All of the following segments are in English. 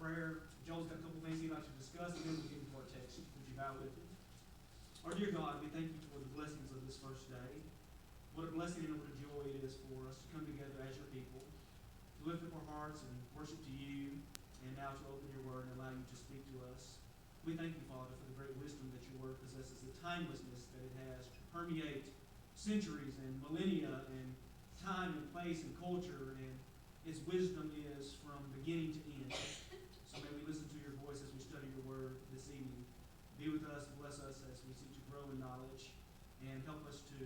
prayer. Joel's got a couple things he'd like to discuss, and then we'll get into our text. Would you bow with me? Our dear God, we thank you for the blessings of this first day. What a blessing and what a joy it is for us to come together as your people, to lift up our hearts and worship to you, and now to open your word and allow you to speak to us. We thank you, Father, for the great wisdom that your word possesses, the timelessness that it has to permeate centuries and millennia and time and place and culture, and its wisdom is from beginning to end. So may we listen to your voice as we study your word this evening. Be with us and bless us as we seek to grow in knowledge, and help us to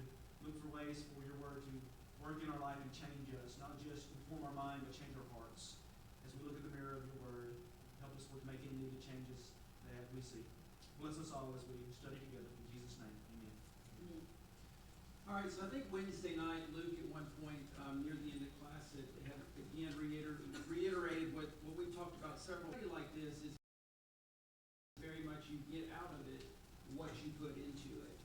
look for ways for your word to work in our life and change us, not just inform our mind, but change our hearts. As we look at the mirror of your word, help us with making needed changes that we see. Bless us all as we study together. In Jesus' name, amen. Amen. All right, so I think Wednesday night, Luke at one point near the end of class had again reiterated what we've talked about several times. Like this is very much you get out of it what you put into it.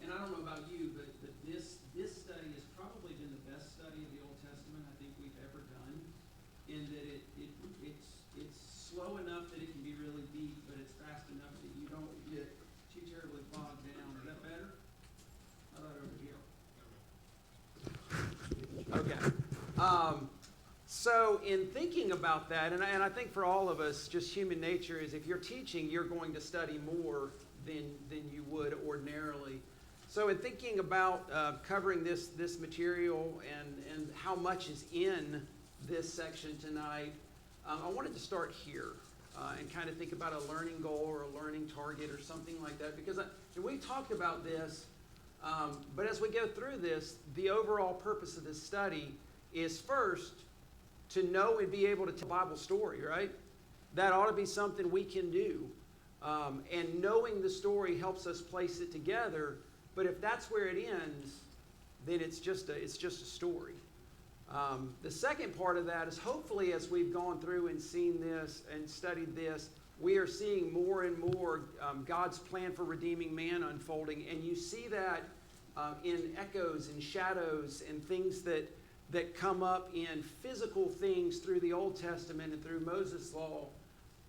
And I don't know about you, but this study has probably been the best study of the Old Testament I think we've ever done, in that it's slow enough that it can be really deep, but it's fast enough that you don't get too terribly bogged down. Is that better? How about over here? Okay. So in thinking about that, and I think for all of us, just human nature is if you're teaching, you're going to study more than you would ordinarily. So in thinking about covering this material and how much is in this section tonight, I wanted to start here and kind of think about a learning goal or a learning target or something like that, because we talked about this, but as we go through this, the overall purpose of this study is first to know and be able to tell a Bible story, right? That ought to be something we can do. And knowing the story helps us place it together. But if that's where it ends, then it's just a story. The second part of that is hopefully as we've gone through and seen this and studied this, we are seeing more and more God's plan for redeeming man unfolding. And you see that in echoes and shadows and things that come up in physical things through the Old Testament and through Moses' law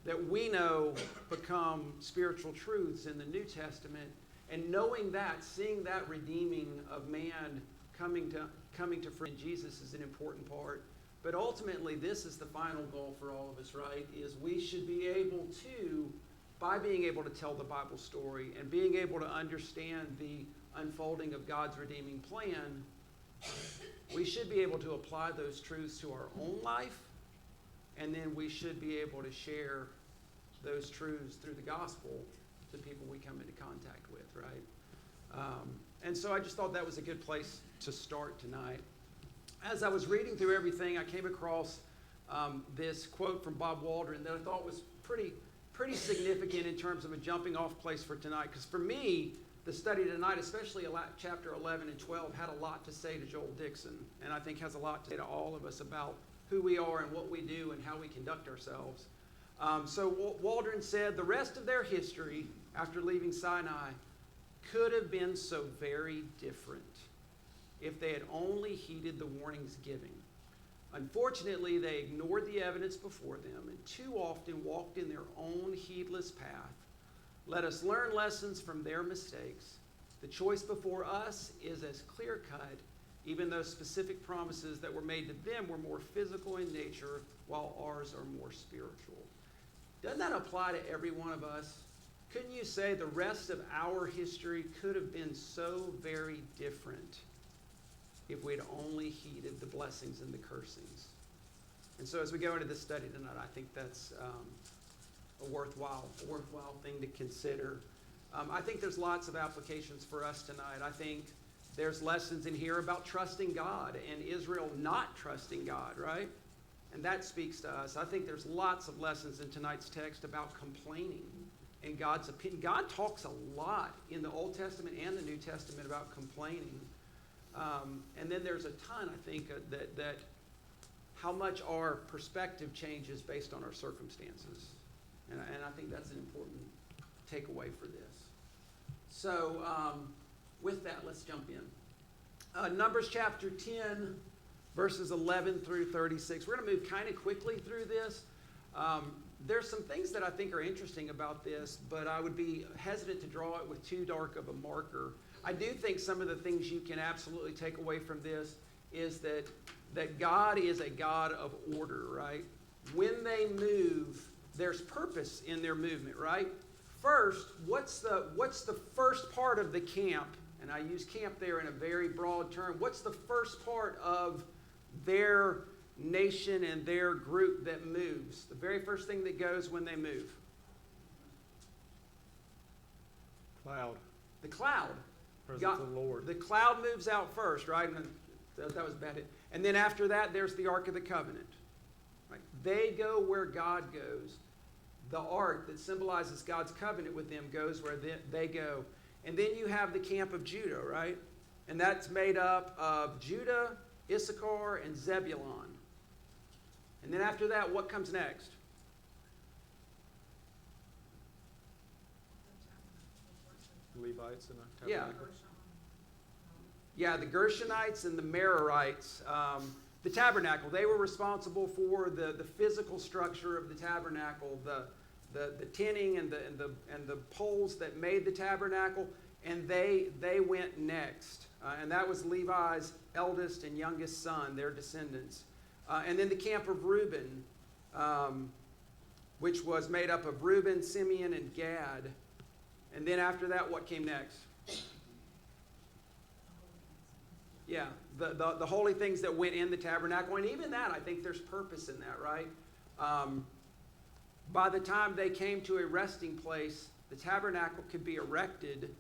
that we know become spiritual truths in the New Testament. And knowing that, seeing that redeeming of man coming to friend Jesus is an important part. But ultimately, this is the final goal for all of us, right? Is we should be able to, by being able to tell the Bible story and being able to understand the unfolding of God's redeeming plan, we should be able to apply those truths to our own life, and then we should be able to share those truths through the gospel to people we come into contact with, right? And so I just thought that was a good place to start tonight. As I was reading through everything, I came across this quote from Bob Waldron that I thought was pretty significant in terms of a jumping off place for tonight. Because for me, the study tonight, especially chapter 11 and 12, had a lot to say to Joel Dixon, and I think has a lot to say to all of us about who we are and what we do and how we conduct ourselves. So Waldron said, the rest of their history after leaving Sinai could have been so very different if they had only heeded the warnings given. Unfortunately, they ignored the evidence before them and too often walked in their own heedless path. Let us learn lessons from their mistakes. The choice before us is as clear-cut, even though specific promises that were made to them were more physical in nature, while ours are more spiritual. Doesn't that apply to every one of us? Couldn't you say the rest of our history could have been so very different if we had only heeded the blessings and the cursings? And so as we go into this study tonight, I think that's a worthwhile thing to consider. I think there's lots of applications for us tonight. I think there's lessons in here about trusting God and Israel not trusting God, right? And that speaks to us. I think there's lots of lessons in tonight's text about complaining and God's opinion. God talks a lot in the Old Testament and the New Testament about complaining. And then there's a ton, I think, that how much our perspective changes based on our circumstances. And I think that's an important takeaway for this. So with that, let's jump in. Numbers chapter 10, verses 11 through 36. We're going to move kind of quickly through this. There's some things that I think are interesting about this, but I would be hesitant to draw it with too dark of a marker. I do think some of the things you can absolutely take away from this is that God is a God of order, right? When they move, there's purpose in their movement, right? First, what's the first part of the camp? And I use camp there in a very broad term. What's the first part of their nation and their group that moves? The very first thing that goes when they move? Cloud. The cloud. Presence of the Lord. The cloud moves out first, right? And that was bad. And then after that, there's the Ark of the Covenant. Right? They go where God goes. The Ark that symbolizes God's covenant with them goes where they go. And then you have the camp of Judah, right? And that's made up of Judah, Issachar, and Zebulun. And then after that, what comes next? Levites and the Yeah. tabernacle. Yeah, the Gershonites and the Merarites. The tabernacle, they were responsible for the physical structure of the tabernacle, the tinning and the poles that made the tabernacle, and they went next. And that was Levi's eldest and youngest son, their descendants. And then the camp of Reuben, which was made up of Reuben, Simeon, and Gad. And then after that, what came next? Yeah, the holy things that went in the tabernacle. And even that, I think there's purpose in that, right? By the time they came to a resting place, the tabernacle could be erected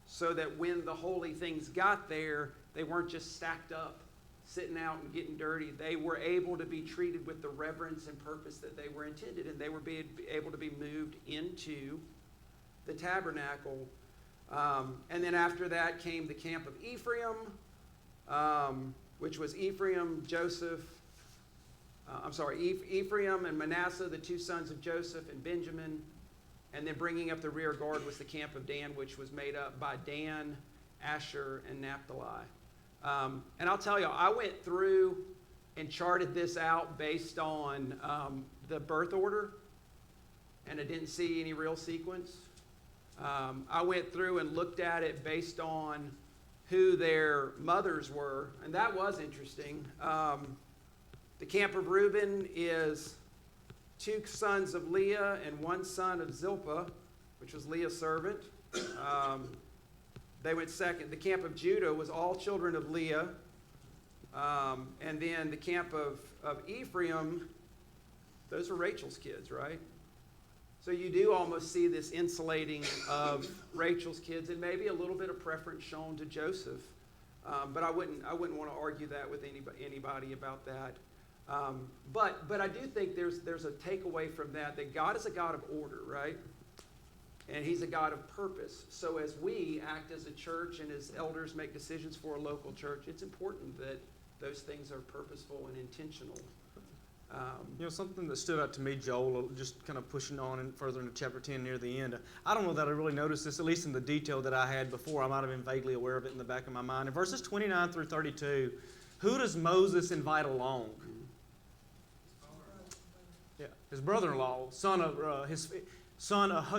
so that when the holy things got there, they weren't just stacked up, sitting out and getting dirty. They were able to be treated with the reverence and purpose that they were intended, and they were able to be moved into the tabernacle. And then after that came the camp of Ephraim, which was Ephraim, Ephraim and Manasseh, the two sons of Joseph, and Benjamin. And then bringing up the rear guard was the camp of Dan, which was made up by Dan, Asher, and Naphtali. And I'll tell you, I went through and charted this out based on the birth order, and I didn't see any real sequence. I went through and looked at it based on who their mothers were, and that was interesting. The camp of Reuben is 2 sons of Leah and 1 son of Zilpah, which was Leah's servant. They went second. The camp of Judah was all children of Leah. And then the camp of Ephraim, those were Rachel's kids, right? So you do almost see this insulating of Rachel's kids, and maybe a little bit of preference shown to Joseph. But I wouldn't want to argue that with anybody about that. But I do think there's a takeaway from that God is a God of order, right? And He's a God of purpose. So as we act as a church and as elders make decisions for a local church, it's important that those things are purposeful and intentional. Something that stood out to me, Joel, just kind of pushing on and further into chapter 10 near the end. I don't know that I really noticed this, at least in the detail that I had before. I might have been vaguely aware of it in the back of my mind. In verses 29 through 32, who does Moses invite along? Yeah, his brother-in-law, his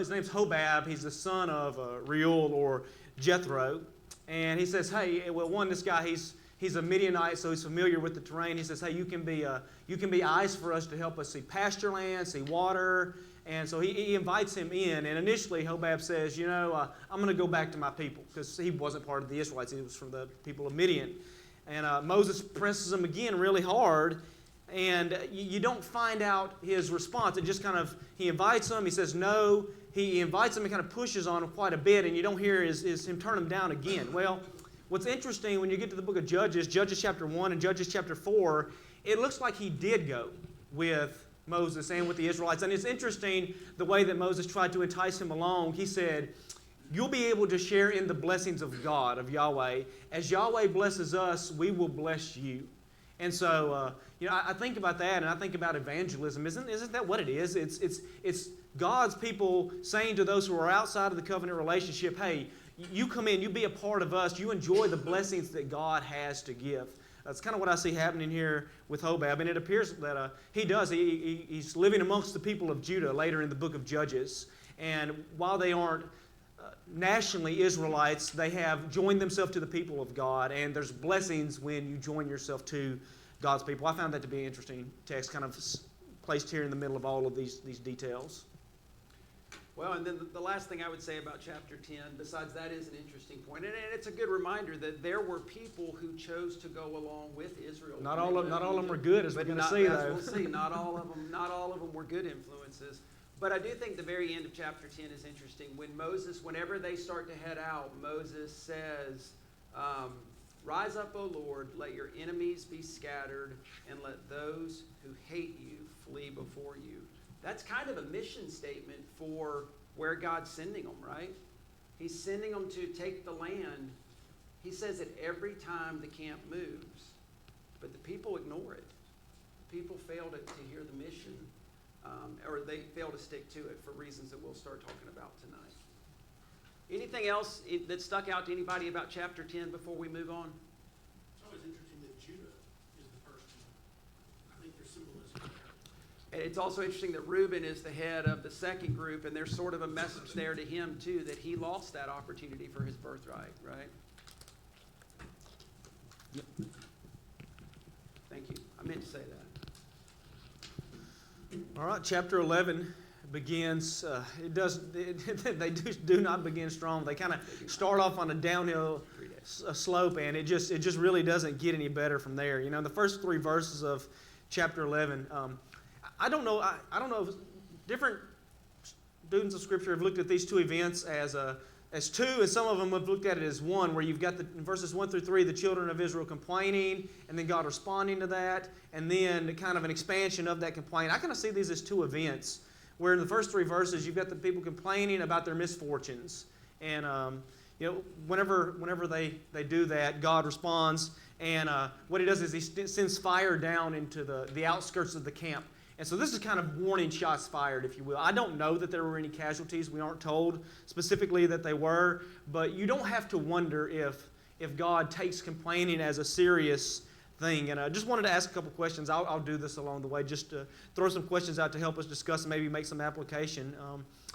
name's Hobab. He's the son of Reuel or Jethro. And he says, hey, well, this guy, he's a Midianite, so he's familiar with the terrain. He says, hey, you can be eyes for us to help us see pasture land, see water. And so he invites him in. And initially, Hobab says, I'm going to go back to my people, because he wasn't part of the Israelites. He was from the people of Midian. And Moses presses him again really hard. And you don't find out his response. It just he invites him. He says no. He invites him and kind of pushes on him quite a bit. And you don't hear him turn him down again. Well, what's interesting when you get to the book of Judges chapter 1 and Judges chapter 4, it looks like he did go with Moses and with the Israelites. And it's interesting the way that Moses tried to entice him along. He said, you'll be able to share in the blessings of God, of Yahweh. As Yahweh blesses us, we will bless you. And so, I think about that, and I think about evangelism. Isn't that what it is? It's God's people saying to those who are outside of the covenant relationship, hey, you come in, you be a part of us, you enjoy the blessings that God has to give. That's kind of what I see happening here with Hobab. And it appears that he's living amongst the people of Judah later in the book of Judges. And while they aren't nationally Israelites, they have joined themselves to the people of God. And there's blessings when you join yourself to God's people. I found that to be an interesting text, kind of placed here in the middle of all of these details. Well, and then the last thing I would say about chapter 10, besides that is an interesting point, and it's a good reminder that there were people who chose to go along with Israel. Not all of them were good, as we're going to see, though. We'll see. Not all of them were good influences. But I do think the very end of chapter 10 is interesting. Whenever they start to head out, Moses says, "Rise up, O Lord, let your enemies be scattered, and let those who hate you flee before you." That's kind of a mission statement for where God's sending them, right? He's sending them to take the land. He says it every time the camp moves, but the people ignore it. The people fail to hear the mission, or they fail to stick to it for reasons that we'll start talking about tonight. Anything else that stuck out to anybody about chapter 10 before we move on? It's always interesting that Judah is the first one. I think there's symbolism there. And it's also interesting that Reuben is the head of the second group, and there's sort of a message there to him, too, that he lost that opportunity for his birthright, right? Yep. Thank you. I meant to say that. All right, chapter 11 begins. They do not begin strong. They kind of start off on a downhill slope, and it just really doesn't get any better from there. You know, the first 3 verses of chapter 11. I don't know if different students of Scripture have looked at these 2 events as 2, and some of them have looked at it as 1, where you've got in verses 1 through 3, the children of Israel complaining, and then God responding to that, and then kind of an expansion of that complaint. I kind of see these as 2 events, where in the first 3 verses, you've got the people complaining about their misfortunes. And, whenever they do that, God responds, and what he does is he sends fire down into the outskirts of the camp. And so this is kind of warning shots fired, if you will. I don't know that there were any casualties. We aren't told specifically that they were. But you don't have to wonder if God takes complaining as a serious thing. And I just wanted to ask a couple questions. I'll do this along the way, just to throw some questions out to help us discuss and maybe make some application.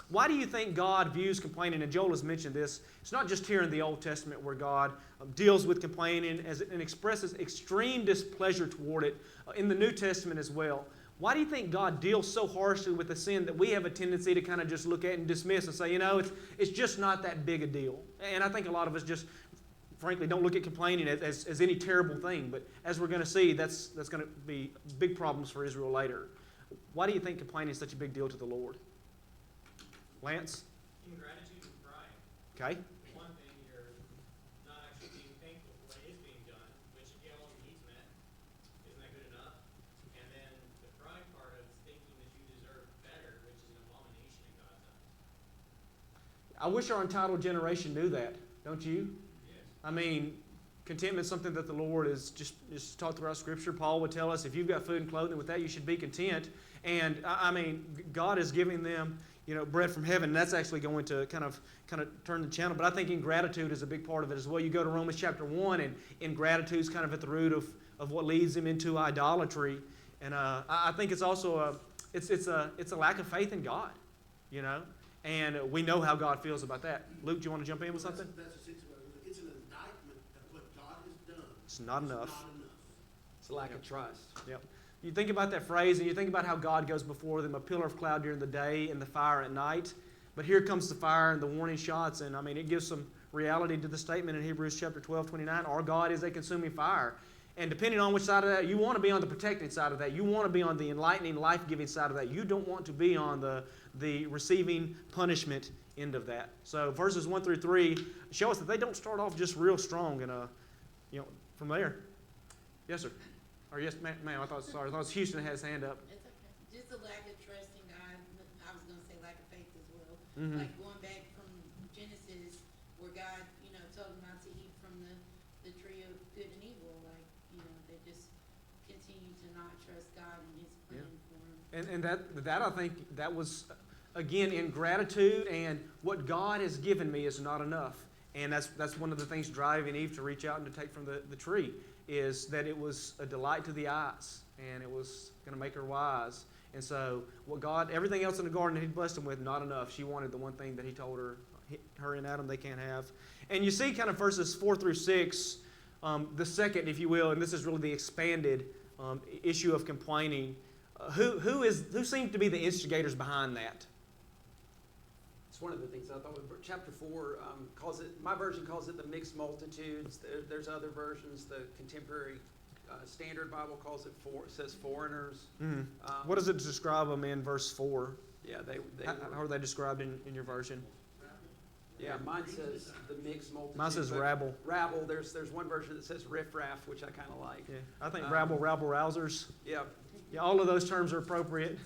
Why do you think God views complaining? And Joel has mentioned this. It's not just here in the Old Testament where God deals with complaining and expresses extreme displeasure toward it in the New Testament as well. Why do you think God deals so harshly with the sin that we have a tendency to kind of just look at and dismiss and say, it's just not that big a deal? And I think a lot of us just, frankly, don't look at complaining as any terrible thing. But as we're going to see, that's going to be big problems for Israel later. Why do you think complaining is such a big deal to the Lord? Lance? Ingratitude and pride. Okay. One thing, you're not actually being thankful for what is being done, which if you have all your needs met, isn't that good enough? And then the pride part of thinking that you deserve better, which is an abomination in God's eyes. I wish our entitled generation knew that, don't you? Yes. I mean, contentment is something that the Lord is just taught throughout Scripture. Paul would tell us if you've got food and clothing, with that you should be content. And I mean, God is giving them, bread from heaven. And that's actually going to kind of turn the channel. But I think ingratitude is a big part of it as well. You go to Romans chapter 1, and ingratitude is kind of at the root of what leads them into idolatry. And I think it's also it's a lack of faith in God, And we know how God feels about that. Luke, do you want to jump in with something? That's essentially what it is. It's an indictment of what God has done. It's not enough. Not enough. It's a lack of trust. Yep. You think about that phrase, and you think about how God goes before them, a pillar of cloud during the day and the fire at night. But here comes the fire and the warning shots, and it gives some reality to the statement in Hebrews chapter 12:29. Our God is a consuming fire. And depending on which side of that, you want to be on the protecting side of that. You want to be on the enlightening, life-giving side of that. You don't want to be on the receiving punishment end of that. So verses 1 through 3 show us that they don't start off just real strong. And, from there. Yes, sir. Or yes, ma'am. I thought it was Houston that had his hand up. It's okay. Just a lack of trust in God. I was going to say lack of faith as well. Mm-hmm. Like going back from Genesis where God, told them not to eat from the tree of good and evil. Like, they just continue to not trust God and his plan for them. And that I think that was, again, ingratitude, and what God has given me is not enough. And that's one of the things driving Eve to reach out and to take from the tree. is that it was a delight to the eyes, and it was going to make her wise. And so, what God, everything else in the garden that He blessed them with, not enough. She wanted the one thing that He told her, her and Adam, they can't have. And you see kind of verses 4 through 6, the second, if you will, and this is really the expanded issue of complaining. Who seemed to be the instigators behind that? It's one of the things I thought. Chapter 4 calls it. My version calls it the mixed multitudes. There's other versions. The contemporary Standard Bible calls it says foreigners. Mm-hmm. What does it describe them in verse 4? Yeah, How are they described in your version? Yeah, mine says the mixed multitude. Mine says rabble. Rabble. There's one version that says riffraff, which I kind of like. Yeah, I think rabble, rousers. Yeah. Yeah, all of those terms are appropriate.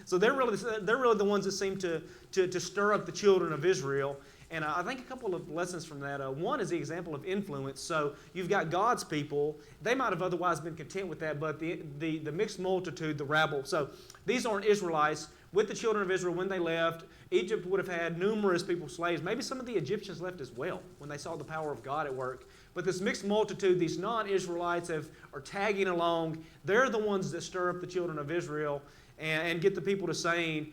So they're really the ones that seem to stir up the children of Israel. And I think a couple of lessons from that. One is the example of influence. So you've got God's people. They might have otherwise been content with that, but the mixed multitude, the rabble. So these aren't Israelites. With the children of Israel, when they left, Egypt would have had numerous people slaves. Maybe some of the Egyptians left as well when they saw the power of God at work. But this mixed multitude, these non-Israelites are tagging along. They're the ones that stir up the children of Israel and get the people to saying,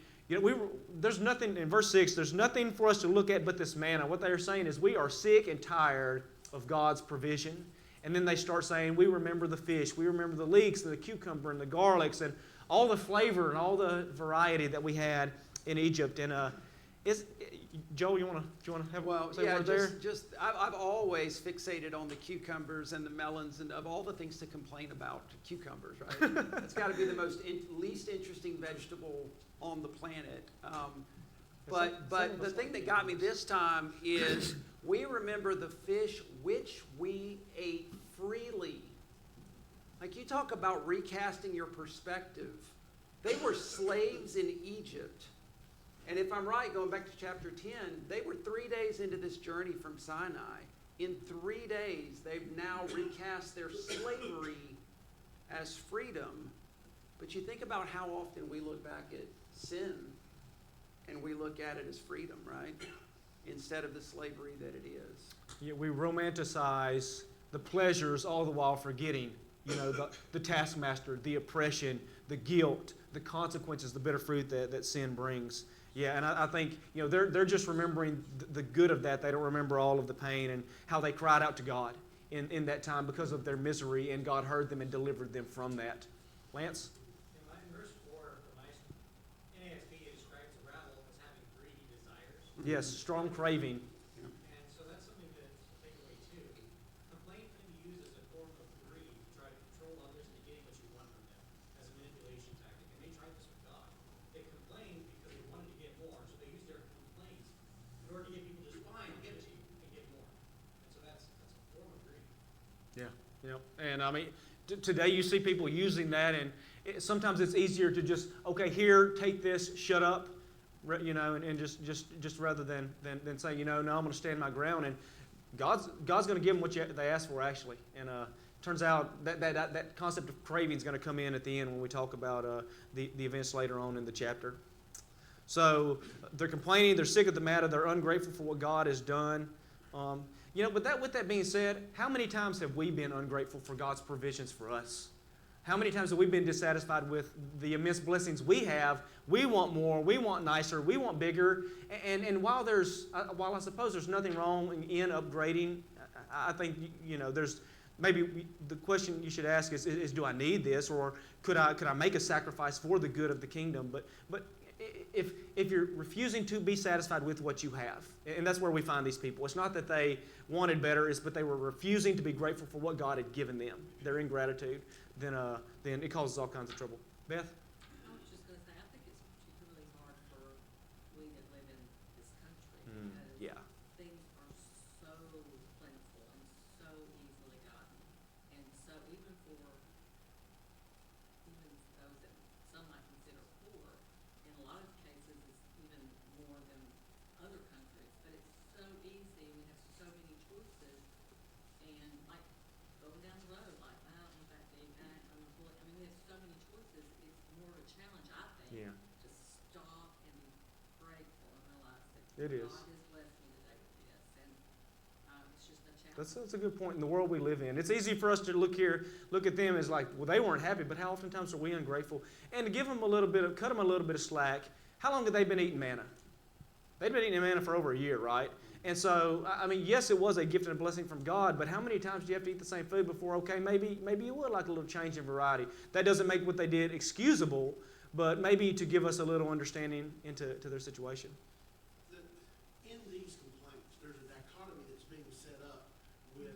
there's nothing, in verse 6, there's nothing for us to look at but this manna. What they're saying is we are sick and tired of God's provision. And then they start saying, we remember the fish, we remember the leeks and the cucumber and the garlics and all the flavor and all the variety that we had in Egypt. And Joel, you want to have say a word there? I've always fixated on the cucumbers and the melons and of all the things to complain about, cucumbers, right? It's got to be the least interesting vegetable on the planet. But the thing that got me this time is we remember the fish which we ate freely. Like, you talk about recasting your perspective. They were slaves in Egypt. And if I'm right, going back to chapter 10, they were 3 days into this journey from Sinai. In 3 days, they've now recast their slavery as freedom. But you think about how often we look back at sin and we look at it as freedom, right? Instead of the slavery that it is. Yeah, we romanticize the pleasures all the while forgetting, the taskmaster, the oppression, the guilt, the consequences, the bitter fruit that sin brings. Yeah, and I think they're just remembering the good of that. They don't remember all of the pain and how they cried out to God in that time because of their misery, and God heard them and delivered them from that. Lance? In verse 4, my NASB, it describes the rabble as having greedy desires. Yes, strong craving. And so that's something to take away too. Complaint can be used as a form of greed to try to control others into getting what you want from them as a manipulation tactic. And they tried this with God. They complained because they wanted to get more, so they used their complaints in order to get people to just fine, I'll give it to you and get more. And so that's a form of greed. Yeah. And I mean, today you see people using that, and sometimes it's easier to just, okay, here, take this, shut up, and just rather than saying, no, I'm going to stand my ground, and God's going to give them what they ask for, actually. And turns out that concept of craving is going to come in at the end when we talk about the events later on in the chapter. So they're complaining, they're sick of the matter, they're ungrateful for what God has done. But with that being said, how many times have we been ungrateful for God's provisions for us? How many times have we been dissatisfied with the immense blessings we have? We want more, we want nicer, we want bigger. And while I suppose there's nothing wrong in upgrading, I think there's maybe the question you should ask is do I need this, or could I make a sacrifice for the good of the kingdom? But if you're refusing to be satisfied with what you have, and that's where we find these people. It's not that they wanted better, but they were refusing to be grateful for what God had given them. Their ingratitude, then it causes all kinds of trouble. Beth? I was just going to say, I think it's particularly hard for we that live in this country because Yeah. things are so plentiful and so easily gotten. And so even those that some might consider poor, in a lot of cases it's even more than other countries. But it's so easy, we have so many choices, and like going down the road, like, I don't want that big, we have so many choices, it's more of a challenge, I think, Yeah. to stop and be grateful and realize that It is. God has blessed me today with this, and it's just a challenge. That's a good point in the world we live in. It's easy for us to look at them as like, well, they weren't happy, but how oftentimes are we ungrateful? And to give them cut them a little bit of slack, how long have they been eating manna? They'd been eating manna for over a year, right? And so, I mean, yes, it was a gift and a blessing from God, but how many times do you have to eat the same food before, okay, maybe you would like a little change in variety? That doesn't make what they did excusable, but maybe to give us a little understanding into their situation. In these complaints, there's a dichotomy that's being set up with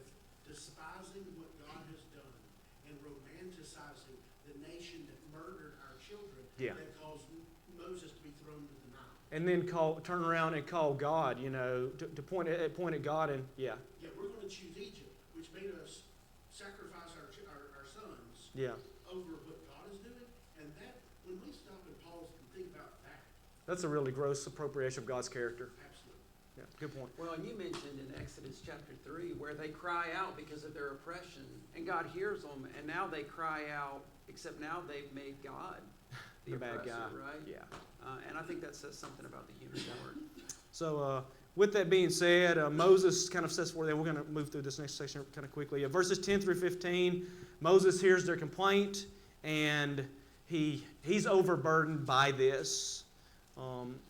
despising what God has done and romanticizing the nation that murdered our children that caused Moses to be thrown to the Nile. And then turn around and call God, to point at God and, Yeah, we're going to choose Egypt, which made us sacrifice our sons over what God is doing. And that, when we stop and pause and think about that. That's a really gross appropriation of God's character. Absolutely. Yeah, good point. Well, and you mentioned in Exodus chapter 3 where they cry out because of their oppression, and God hears them, and now they cry out, except now they've made God the bad oppressor, guy. right? Yeah. And I think that says something about the human heart. So with that being said, Moses kind of says we're going to move through this next section kind of quickly. Verses 10 through 15, Moses hears their complaint, and he's overburdened by this.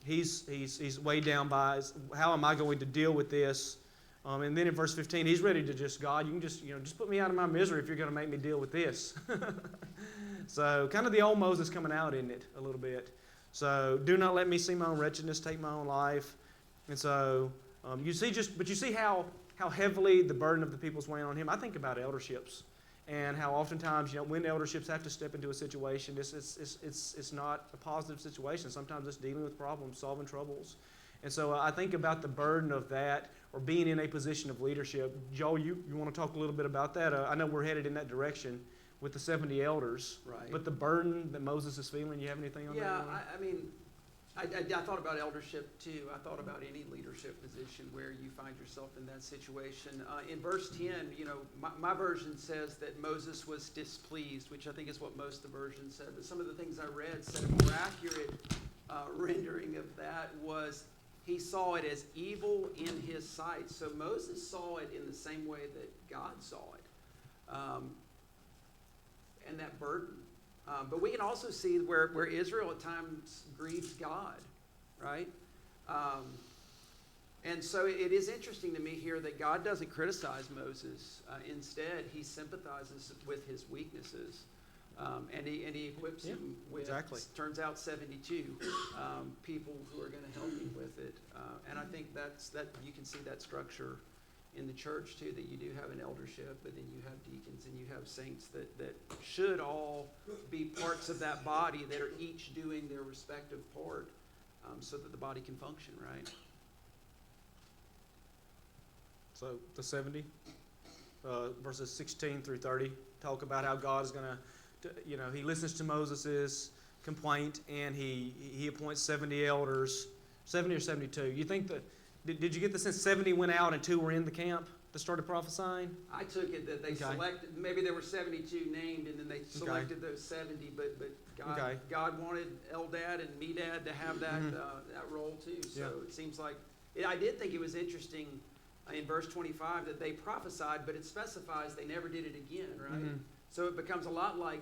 He's weighed down by how am I going to deal with this? And then in verse 15, he's ready to God, you can just put me out of my misery if you're going to make me deal with this. So kind of the old Moses coming out, isn't it, a little bit? So do not let me see my own wretchedness, take my own life. And so you see how heavily the burden of the people's weighing on him. I think about elderships and how oftentimes when elderships have to step into a situation, it's not a positive situation. Sometimes it's dealing with problems, solving troubles. And so I think about the burden of that or being in a position of leadership. Joel, you want to talk a little bit about that? I know we're headed in that direction with the 70 elders. Right. But the burden that Moses is feeling, you have anything on that? Yeah, I thought about eldership too. I thought about any leadership position where you find yourself in that situation. In verse 10, my version says that Moses was displeased, which I think is what most of the versions said. But some of the things I read said a more accurate rendering of that was he saw it as evil in his sight. So Moses saw it in the same way that God saw it. And that burden. But we can also see where Israel at times grieves God, right? And so it is interesting to me here that God doesn't criticize Moses. Instead, he sympathizes with his weaknesses. And he equips him with, turns out, 72 people who are going to help him with it. And I think that you can see that structure in the church too, that you do have an eldership, but then you have deacons and you have saints that should all be parts of that body that are each doing their respective part so that the body can function, right? So the 70, verses 16 through 30, talk about how God is going to, he listens to Moses' complaint and he appoints 70 elders, 70 or 72. You think that, did you get the sense 70 went out and 2 were in the camp that started prophesying? I took it that they selected, maybe there were 72 named and then they selected those 70, but God wanted Eldad and Medad to have that role too. So it seems like, I did think it was interesting in verse 25 that they prophesied, but it specifies they never did it again, right? Mm-hmm. So it becomes a lot like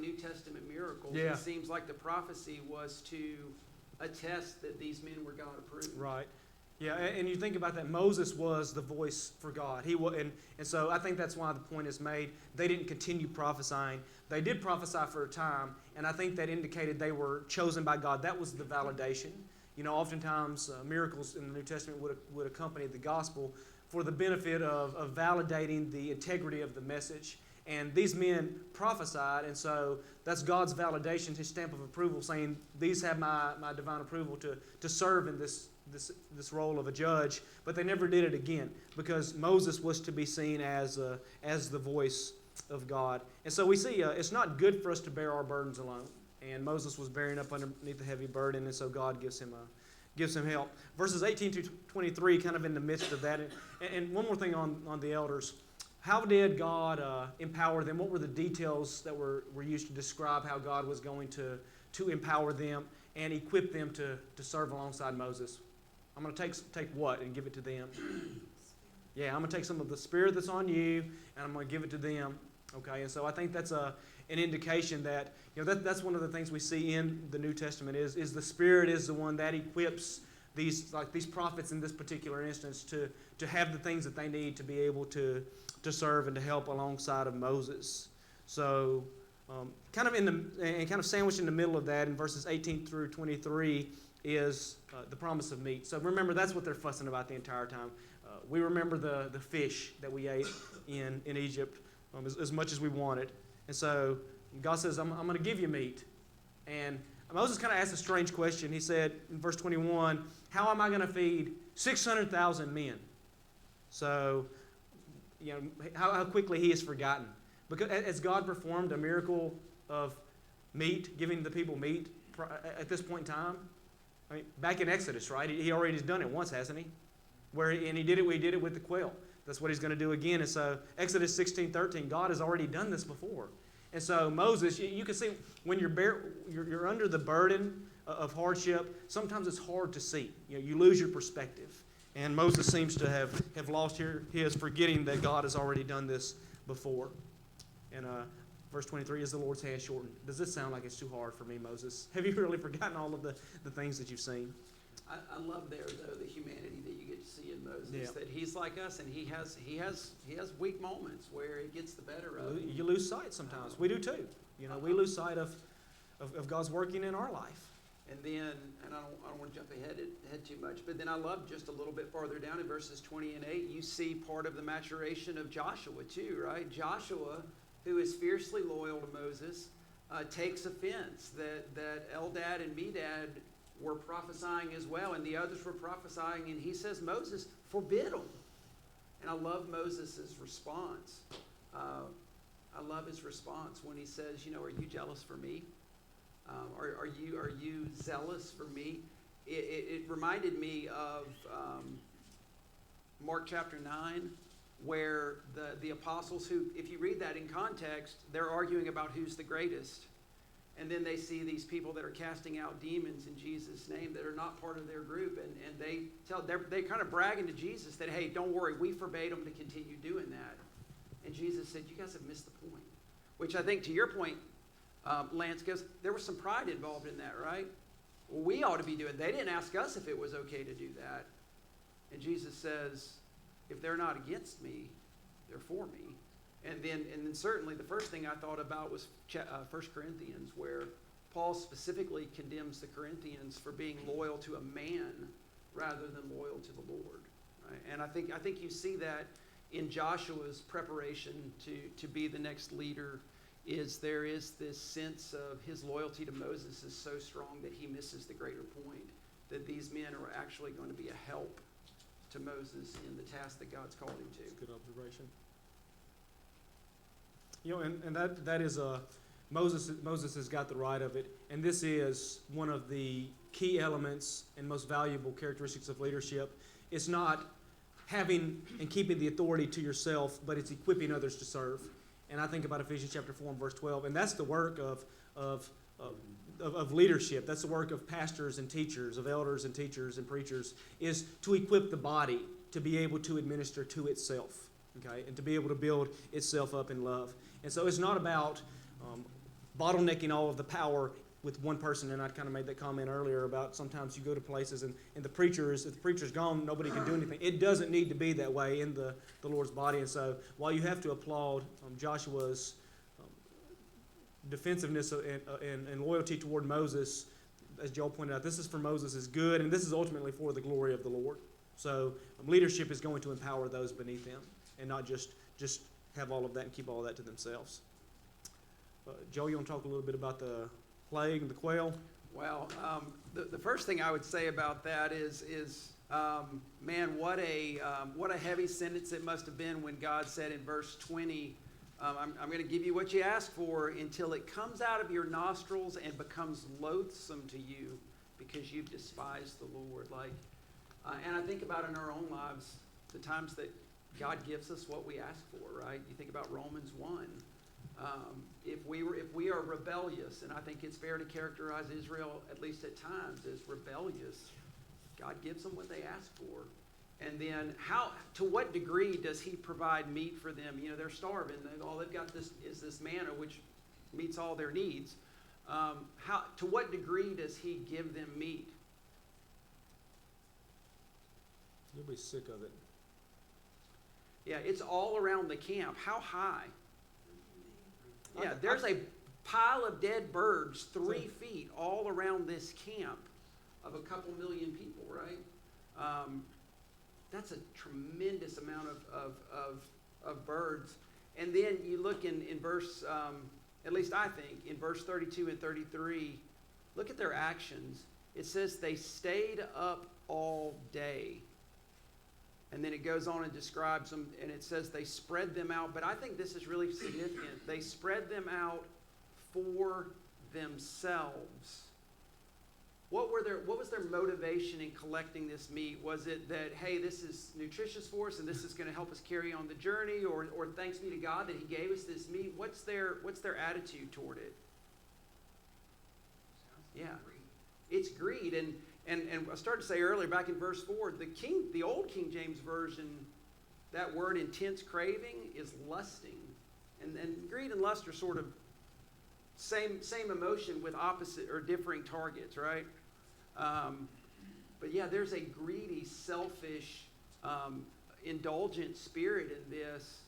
New Testament miracles. Yeah. It seems like the prophecy was to attest that these men were God approved. Right. Yeah, and you think about that, Moses was the voice for God. He was, and so I think that's why the point is made. They didn't continue prophesying. They did prophesy for a time, and I think that indicated they were chosen by God. That was the validation. Oftentimes miracles in the New Testament would accompany the gospel for the benefit of validating the integrity of the message. And these men prophesied, and so that's God's validation, his stamp of approval, saying, these have my divine approval to serve in this role of a judge. But they never did it again because Moses was to be seen as the voice of God. And so we see it's not good for us to bear our burdens alone. And Moses was bearing up underneath the heavy burden, and so God gives him help. Verses 18 to 23, kind of in the midst of that. And one more thing on the elders. How did God empower them? What were the details that were used to describe how God was going to empower them and equip them to serve alongside Moses? I'm going to take what and give it to them? Yeah, I'm going to take some of the Spirit that's on you, and I'm going to give it to them. Okay, and so I think that's an indication that, that's one of the things we see in the New Testament is the Spirit is the one that equips these prophets in this particular instance to have the things that they need to be able to serve and to help alongside of Moses. So kind of sandwiched in the middle of that in verses 18 through 23 is the promise of meat. So remember, that's what they're fussing about the entire time. We remember the fish that we ate in Egypt as much as we wanted. And so God says, I'm going to give you meat. And Moses kind of asked a strange question. He said in verse 21, how am I going to feed 600,000 men? So, how quickly he is forgotten. Because as God performed a miracle of meat, giving the people meat at this point in time, I mean, back in Exodus, right? He already has done it once, hasn't he? He did it with the quail. That's what he's going to do again. And so Exodus 16:13, God has already done this before. And so Moses, you can see when you're under the burden of hardship, sometimes it's hard to see. You lose your perspective. And Moses seems to have lost his forgetting that God has already done this before. And verse 23, is the Lord's hand shortened? Does this sound like it's too hard for me, Moses? Have you really forgotten all of the things that you've seen? I love there, though, the humanity that you get to see in Moses, Yeah. that he's like us, and he has weak moments where it gets the better of him. You lose sight sometimes. We do too. We lose sight of God's working in our life. And then, and I don't want to jump ahead too much, but then I love just a little bit farther down in verses 20 and 8, you see part of the maturation of Joshua too, right? Joshua, who is fiercely loyal to Moses, takes offense that Eldad and Medad were prophesying as well, and the others were prophesying, and he says, Moses, forbid them. And I love Moses' response. I love his response when he says, are you jealous for me? Are you zealous for me? It reminded me of Mark chapter 9, where the apostles who, if you read that in context, they're arguing about who's the greatest. And then they see these people that are casting out demons in Jesus' name that are not part of their group. And they kind of bragging to Jesus that, hey, don't worry, we forbade them to continue doing that. And Jesus said, you guys have missed the point. Which I think to your point, Lance, goes, there was some pride involved in that, right? Well, we ought to be doing. They didn't ask us if it was okay to do that. And Jesus says, if they're not against me, they're for me. And then certainly the first thing I thought about was 1 Corinthians, where Paul specifically condemns the Corinthians for being loyal to a man rather than loyal to the Lord. Right? And I think you see that in Joshua's preparation to be the next leader. There is this sense of his loyalty to Moses is so strong that he misses the greater point, that these men are actually going to be a help to Moses in the task that God's called him to. Good observation. And that is Moses has got the right of it, and this is one of the key elements and most valuable characteristics of leadership. It's not having and keeping the authority to yourself, but it's equipping others to serve. And I think about Ephesians chapter 4 and verse 12, and that's the work of leadership. That's the work of pastors and teachers, of elders and teachers and preachers, is to equip the body to be able to administer to itself, okay, and to be able to build itself up in love. And so it's not about bottlenecking all of the power with one person. And I kind of made that comment earlier about sometimes you go to places and if the preacher's gone, nobody can do anything. It doesn't need to be that way in the Lord's body. And so while you have to applaud Joshua's defensiveness and loyalty toward Moses, as Joel pointed out, this is for Moses' good, and this is ultimately for the glory of the Lord. So leadership is going to empower those beneath them and not just have all of that and keep all of that to themselves. Joel, you want to talk a little bit about the plague and the quail? Well, the first thing I would say about that is man, what a heavy sentence it must have been when God said in verse 20, I'm going to give you what you ask for until it comes out of your nostrils and becomes loathsome to you because you've despised the Lord. And I think about in our own lives the times that God gives us what we ask for, right? You think about Romans 1. If we are rebellious, and I think it's fair to characterize Israel, at least at times, as rebellious, God gives them what they ask for. And then to what degree does he provide meat for them? You know, they're starving. All they've got is this manna, which meets all their needs. To what degree does he give them meat? You'll be sick of it. Yeah, it's all around the camp. How high? Yeah, there's a pile of dead birds 3 feet all around this camp of a couple million people, right? That's a tremendous amount of birds. And then you look in verse, at least I think, in verse 32 and 33, look at their actions. It says they stayed up all day. And then it goes on and describes them, and it says they spread them out. But I think this is really significant. They spread them out for themselves. What was their motivation in collecting this meat? Was it that, hey, this is nutritious for us and this is going to help us carry on the journey, or thanks be to God that he gave us this meat? What's their attitude toward it? Yeah. It's greed. And I started to say earlier, back in verse 4, the old King James Version, that word intense craving is lusting. And greed and lust are sort of same emotion with opposite or differing targets, right? But yeah, there's a greedy, selfish, indulgent spirit in this.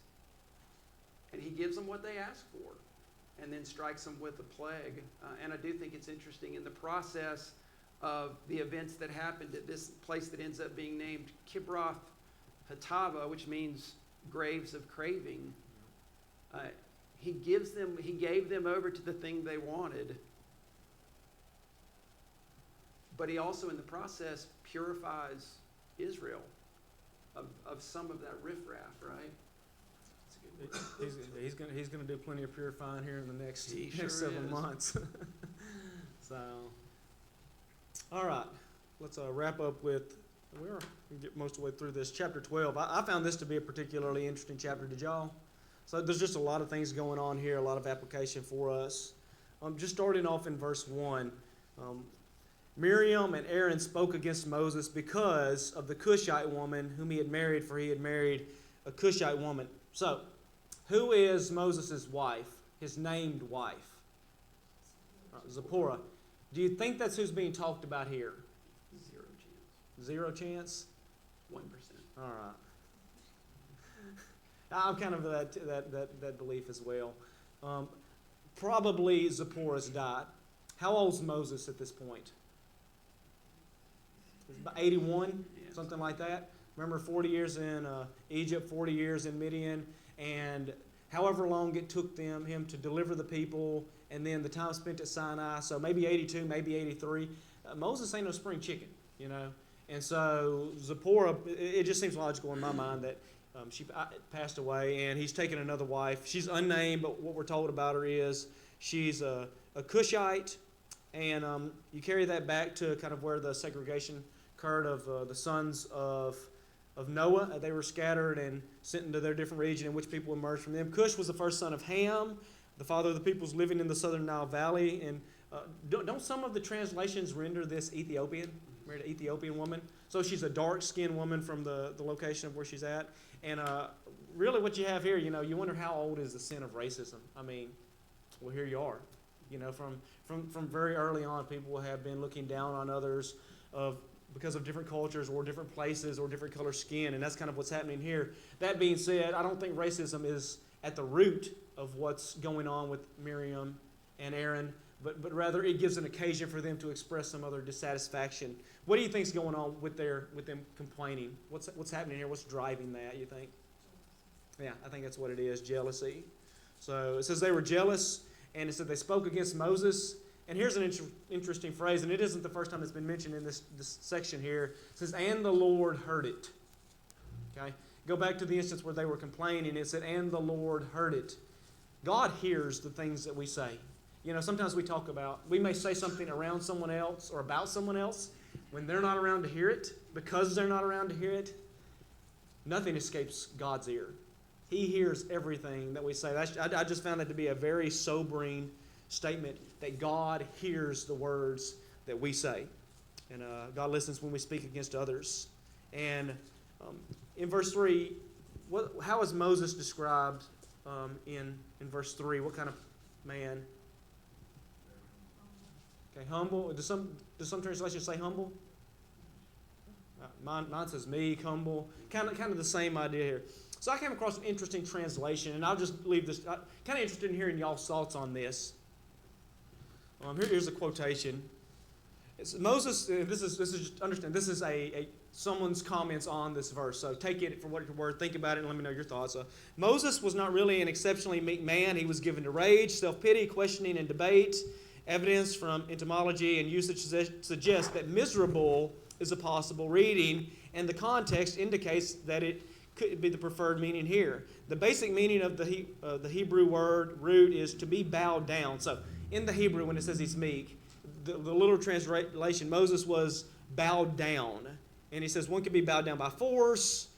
And he gives them what they ask for and then strikes them with a plague. And I do think it's interesting in the process of the events that happened at this place that ends up being named Kibroth Hattava, which means graves of craving. He gave them over to the thing they wanted. But he also, in the process, purifies Israel of some of that riffraff, right? He's going to do plenty of purifying here in the next sure several is. months. So, all right, let's wrap up with. We can get most of the way through this chapter 12. I found this to be a particularly interesting chapter. Did y'all? So there's just a lot of things going on here, a lot of application for us. Just starting off in verse 1. Miriam and Aaron spoke against Moses because of the Cushite woman whom he had married, for he had married a Cushite woman. So, who is Moses' wife, his named wife? Zipporah. Do you think that's who's being talked about here? 0 chance. 0 chance? 1%. All right. I'm kind of that belief as well. Probably Zipporah's died. How old's Moses at this point? About 81, something like that. Remember, 40 years in Egypt, 40 years in Midian, and however long it took him to deliver the people, and then the time spent at Sinai, so maybe 82, maybe 83. Moses ain't no spring chicken, you know. And so Zipporah, it just seems logical in my mind that she passed away, and he's taken another wife. She's unnamed, but what we're told about her is she's a Cushite, and you carry that back to kind of where the segregation occurred of the sons of Noah. They were scattered and sent into their different region in which people emerged from them. Cush was the first son of Ham, the father of the peoples living in the southern Nile Valley. And don't some of the translations render this Ethiopian? Married an Ethiopian woman. So she's a dark-skinned woman from the location of where she's at. And really what you have here, you know, you wonder how old is the sin of racism. I mean, well, here you are. You know, from very early on, people have been looking down on others because of different cultures or different places or different color skin, and that's kind of what's happening here. That being said, I don't think racism is at the root of what's going on with Miriam and Aaron, but rather it gives an occasion for them to express some other dissatisfaction. What do you think is going on with them complaining? What's happening here? What's driving that, you think? Yeah, I think that's what it is, jealousy. So it says they were jealous, and it said they spoke against Moses. And here's an interesting phrase, and it isn't the first time it's been mentioned in this section here. It says, and the Lord heard it. Okay? Go back to the instance where they were complaining. It said, and the Lord heard it. God hears the things that we say. You know, sometimes we may say something around someone else or about someone else when they're not around to hear it, because they're not around to hear it. Nothing escapes God's ear. He hears everything that we say. I just found that to be a very sobering statement, that God hears the words that we say. And God listens when we speak against others. And In verse 3, how is Moses described in verse 3? What kind of man? Okay, humble. Does some translations say humble? Mine says meek, humble. Kind of the same idea here. So I came across an interesting translation, and I'll just leave this. I'm kind of interested in hearing y'all's thoughts on this. Here's a quotation. It's Moses. This is just understand. This is a someone's comments on this verse. So take it for what it's worth. Think about it and let me know your thoughts. Moses was not really an exceptionally meek man. He was given to rage, self-pity, questioning, and debate. Evidence from etymology and usage suggests that miserable is a possible reading, and the context indicates that it could be the preferred meaning here. The basic meaning of the Hebrew word root is to be bowed down. So in the Hebrew, when it says he's meek, the literal translation, Moses was bowed down. And he says one could be bowed down by force,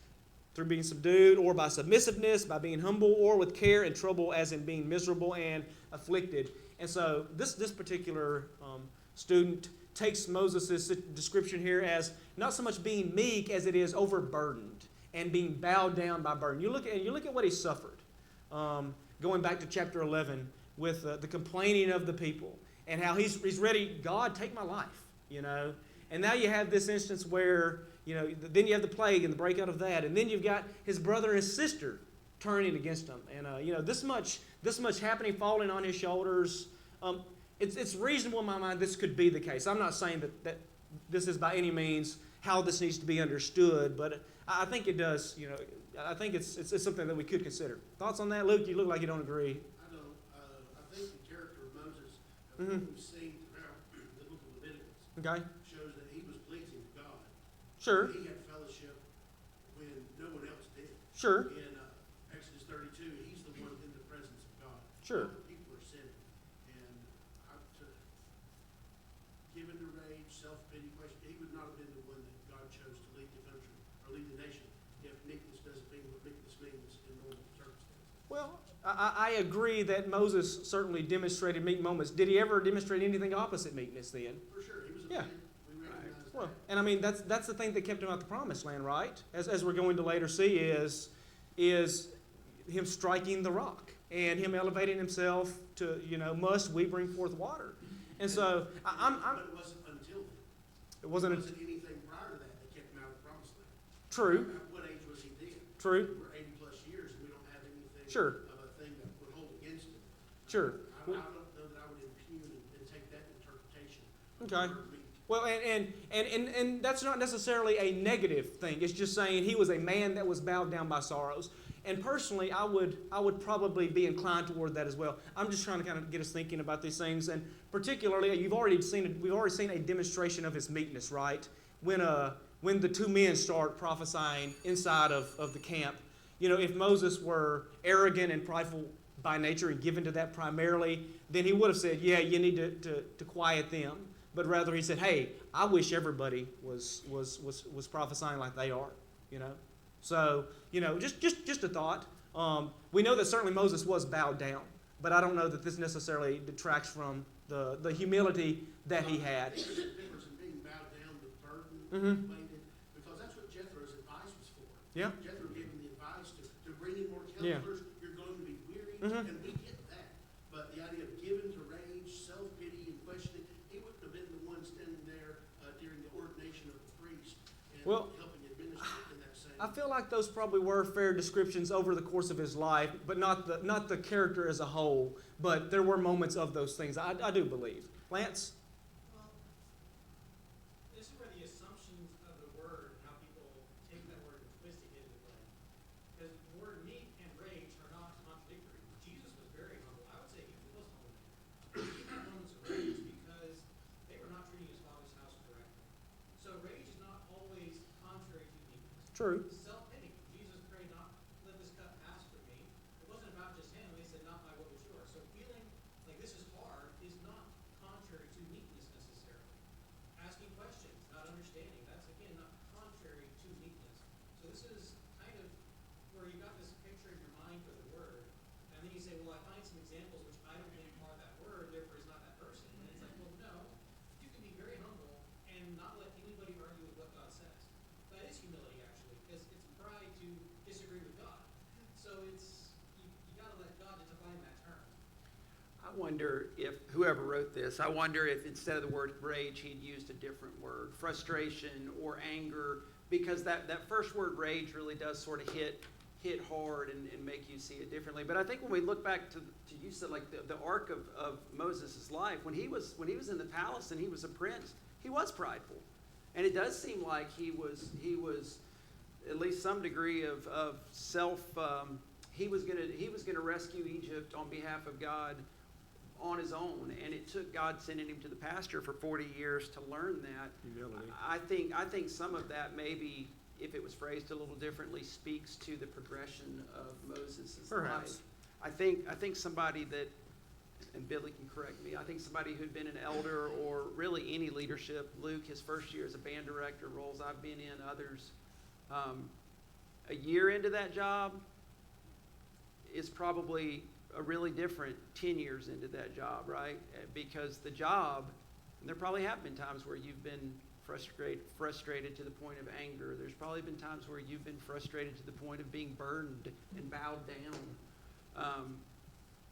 through being subdued, or by submissiveness, by being humble, or with care and trouble, as in being miserable and afflicted. And so this particular student takes Moses' description here as not so much being meek as it is overburdened and being bowed down by burden. You look at what he suffered. Going back to chapter 11 with the complaining of the people and how he's ready, God, take my life, you know. And now you have this instance where, you know, then you have the plague and the breakout of that, and then you've got his brother and his sister turning against him, and you know, this much happening, falling on his shoulders. It's reasonable in my mind this could be the case. I'm not saying that this is by any means how this needs to be understood, but I think it does. You know, I think it's something that we could consider. Thoughts on that, Luke? You look like you don't agree. I don't. I think the character of Moses, Mm-hmm. we've seen throughout the book of Leviticus, Okay. shows that he was pleasing to God. Sure. He had fellowship when no one else did. Sure. In Exodus 32, he's the one in the presence of God. Sure. The people are sinning. And given to rage, self-pity, question, he would not have been the one that God chose to lead the country or lead the nation if meekness doesn't mean what meekness means in normal circumstances. Well, I agree that Moses certainly demonstrated meek moments. Did he ever demonstrate anything opposite meekness then? For sure, he was a Yeah. man. We recognize Well, that. and I mean that's the thing that kept him out the promised land, right? As we're going to later see is him striking the rock and him elevating himself to, you know, must we bring forth water. And so I'm But it wasn't until then. it wasn't anything prior to that kept him out of the promised land. true. At what age was he then? True. We're 80 plus years and we don't have anything Sure. of a thing that would hold against him. Sure. I don't know that I would impugn and take that interpretation. of Okay. the word meek. Well, and that's not necessarily a negative thing. It's just saying he was a man that was bowed down by sorrows. And personally, I would probably be inclined toward that as well. I'm just trying to kind of get us thinking about these things, and particularly, we've already seen a demonstration of his meekness, right? When the two men start prophesying inside of the camp, you know, if Moses were arrogant and prideful by nature and given to that primarily, then he would have said, yeah, you need to quiet them. But rather he said, hey, I wish everybody was prophesying like they are, you know. So, you know, just a thought. We know that certainly Moses was bowed down, but I don't know that this necessarily detracts from the humility that he had. I think there's a difference in being bowed down with burden, Mhm. weighted, because that's what Jethro's advice was for. Yeah. Jethro gave him the advice to bring in more Yeah. counselors. You're going to be weary, Mhm. and we get that. But the idea of giving to rage, self-pity, and questioning, he wouldn't have been the one standing there during the ordination of the priest and Well, helping administer in that same. I feel like those probably were fair descriptions over the course of his life, but not the character as a whole. But there were moments of those things, I do believe. Lance? Well, this is where the assumptions of the word, how people take that word and twist it into play. Because the word meek and rage are not contradictory. Jesus was very humble. I would say he was the most humble man. He had moments of rage because they were not treating his father's house correctly. So rage is not always contrary to meekness. True. Self-pity. Jesus prayed, not let this cup pass from me. It wasn't about just him. He said, not my will but yours. So feeling like this is hard is not contrary to meekness necessarily. Asking questions, not understanding, that's again not contrary to meekness. So this is kind of where you got this picture in your mind for the word, and then you say, well, I find some examples which I don't think are that word, therefore is not that person. And it's like, well, no, you can be very humble and not let anybody argue with what God says. That is humility, actually, because it's wonder if whoever wrote this, I wonder if instead of the word rage, he'd used a different word, frustration or anger, because that first word rage really does sort of hit hard and make you see it differently. But I think when we look back to you said like the arc of Moses' life, when he was in the palace and he was a prince, he was prideful. And it does seem like he was at least some degree of self. He was gonna rescue Egypt on behalf of God on his own, and it took God sending him to the pasture for 40 years to learn that. Humility. I think some of that maybe, if it was phrased a little differently, speaks to the progression of Moses' Perhaps. life. I think somebody that, and Billy can correct me, I think somebody who'd been an elder or really any leadership, Luke, his first year as a band director, roles I've been in, others, a year into that job is probably a really different 10 years into that job, right? Because the job, and there probably have been times where you've been frustrated to the point of anger. There's probably been times where you've been frustrated to the point of being burdened and bowed down.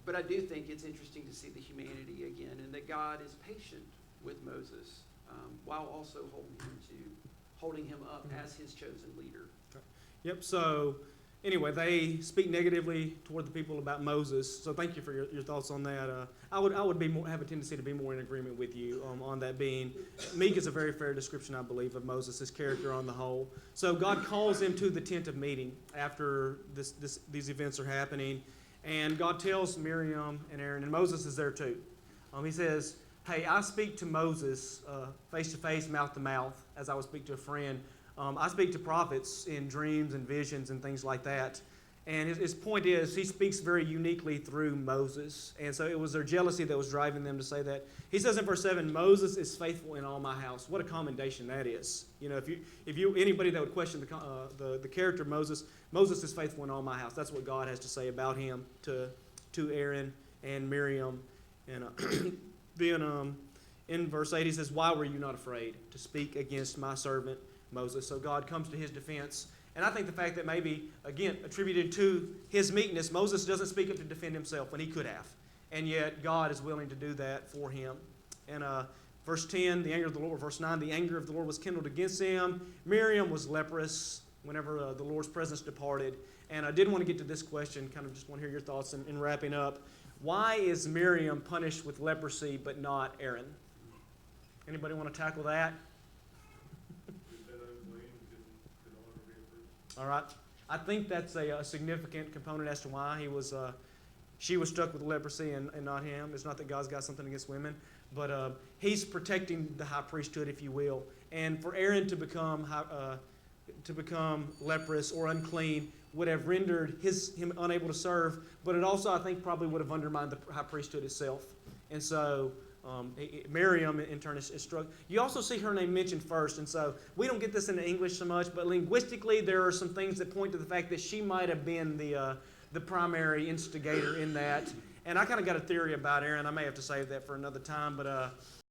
But I do think it's interesting to see the humanity again, and that God is patient with Moses while also holding him up as his chosen leader. Yep, so anyway, they speak negatively toward the people about Moses. So thank you for your thoughts on that. I would have a tendency to be more in agreement with you on that being. Meek is a very fair description, I believe, of Moses' character on the whole. So God calls him to the tent of meeting after these events are happening. And God tells Miriam and Aaron, and Moses is there too. He says, hey, I speak to Moses face to face, mouth to mouth, as I would speak to a friend. I speak to prophets in dreams and visions and things like that. And his point is, he speaks very uniquely through Moses. And so it was their jealousy that was driving them to say that. He says in verse 7, Moses is faithful in all my house. What a commendation that is. You know, if you anybody that would question the character of Moses, Moses is faithful in all my house. That's what God has to say about him to Aaron and Miriam. And then in verse 8, he says, why were you not afraid to speak against my servant Moses? So God comes to his defense. And I think the fact that maybe, again, attributed to his meekness, Moses doesn't speak up to defend himself when he could have. And yet God is willing to do that for him. And verse 10, the anger of the Lord, verse 9, the anger of the Lord was kindled against him. Miriam was leprous whenever the Lord's presence departed. And I did want to get to this question, kind of just want to hear your thoughts in wrapping up. Why is Miriam punished with leprosy but not Aaron? Anybody want to tackle that? All right. I think that's a significant component as to why she was struck with leprosy and not him. It's not that God's got something against women, but he's protecting the high priesthood, if you will. And for Aaron to become leprous or unclean would have rendered him unable to serve, but it also, I think, probably would have undermined the high priesthood itself. And so Miriam, in turn, is struck. You also see her name mentioned first, and so we don't get this into English so much, but linguistically there are some things that point to the fact that she might have been the primary instigator in that. And I kind of got a theory about Aaron. I may have to save that for another time, but